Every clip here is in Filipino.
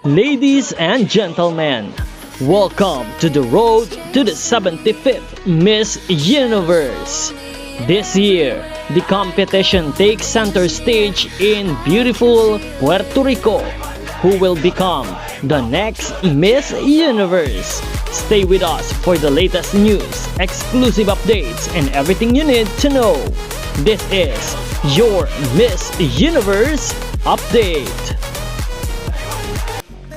Ladies and gentlemen, welcome to the road to the 75th Miss Universe. This year, the competition takes center stage in beautiful Puerto Rico. Who will become the next Miss Universe? Stay with us for the latest news, exclusive updates, and everything you need to know. This is your Miss Universe Update.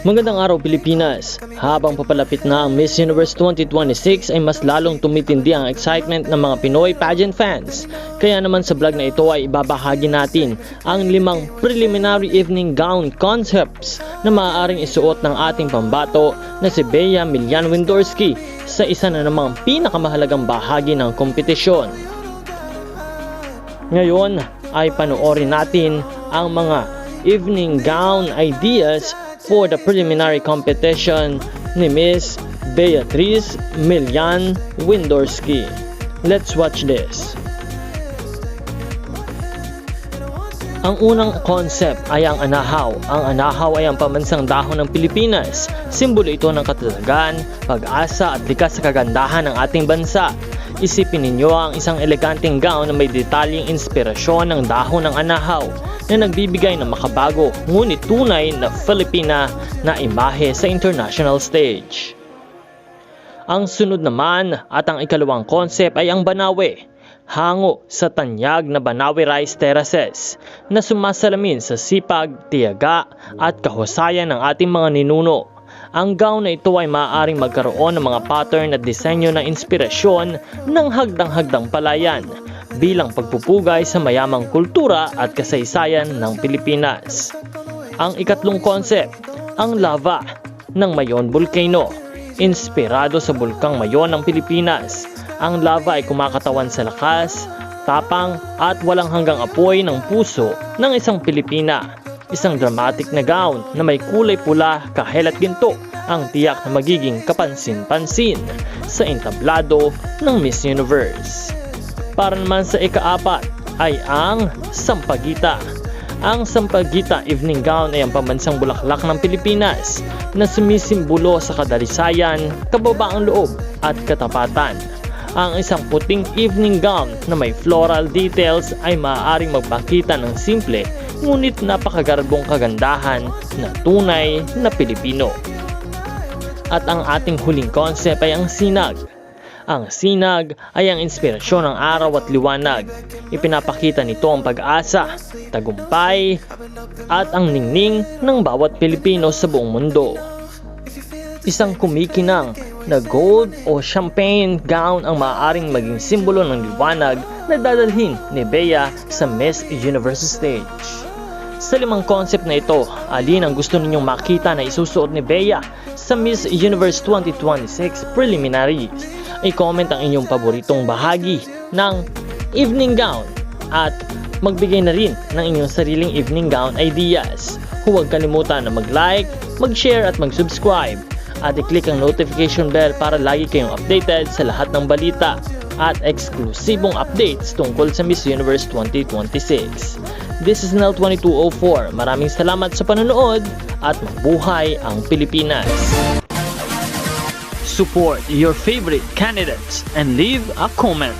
Magandang araw Pilipinas! Habang papalapit na ang Miss Universe 2026 ay mas lalong tumitindi ang excitement ng mga Pinoy pageant fans. Kaya naman sa vlog na ito ay ibabahagi natin ang 5 preliminary evening gown concepts na maaaring isuot ng ating pambato na si Bea Milian Windorski sa isa na namang pinakamahalagang bahagi ng kompetisyon. Ngayon ay panoorin natin ang mga evening gown ideas for the preliminary competition ni Miss Beatriz Milian Windorski. Let's watch this. Ang unang concept ay ang anahaw. Ang anahaw ay ang pambansang dahon ng Pilipinas. Simbolo ito ng katatagan, pag-asa at likas sa kagandahan ng ating bansa. Isipin ninyo ang isang eleganteng gown na may detalyeng inspirasyon ng dahon ng anahaw na nagbibigay ng makabago ngunit tunay na Filipina na imahe sa international stage. Ang sunod naman at ang ikalawang concept ay ang Banawe. Hango sa tanyag na Banawe Rice Terraces na sumasalamin sa sipag, tiyaga at kahusayan ng ating mga ninuno. Ang gown na ito ay maaaring magkaroon ng mga pattern at disenyo na inspirasyon ng hagdang-hagdang palayan bilang pagpupugay sa mayamang kultura at kasaysayan ng Pilipinas. Ang ikatlong concept, ang lava ng Mayon Volcano. Inspirado sa bulkang Mayon ng Pilipinas, ang lava ay kumakatawan sa lakas, tapang at walang hanggang apoy ng puso ng isang Pilipina. Isang dramatic na gown na may kulay pula, kahel at ginto ang tiyak na magiging kapansin-pansin sa entablado ng Miss Universe. Para naman sa ika-4 ay ang Sampaguita. Ang Sampaguita evening gown ay ang pambansang bulaklak ng Pilipinas na sumisimbolo sa kadalisayan, kababaang loob at katapatan. Ang isang puting evening gown na may floral details ay maaaring magpakita ng simple ngunit napakagarbong kagandahan na tunay na Pilipino. At ang ating huling concept ay ang sinag. Ang sinag ay ang inspirasyon ng araw at liwanag. Ipinapakita nito ang pag-asa, tagumpay at ang ningning ng bawat Pilipino sa buong mundo. Isang kumikinang na gold o champagne gown ang maaaring maging simbolo ng liwanag na dadalhin ni Bea sa Miss Universe stage. Sa 5 concept na ito, alin ang gusto ninyong makita na isusuot ni Bea sa Miss Universe 2026 preliminaries? I-comment ang inyong paboritong bahagi ng evening gown at magbigay na rin ng inyong sariling evening gown ideas. Huwag kalimutan na mag-like, mag-share at mag-subscribe at i-click ang notification bell para lagi kayong updated sa lahat ng balita at eksklusibong updates tungkol sa Miss Universe 2026. This is Nel2204. Maraming salamat sa panonood at mabuhay ang Pilipinas! Support your favorite candidates and leave a comment.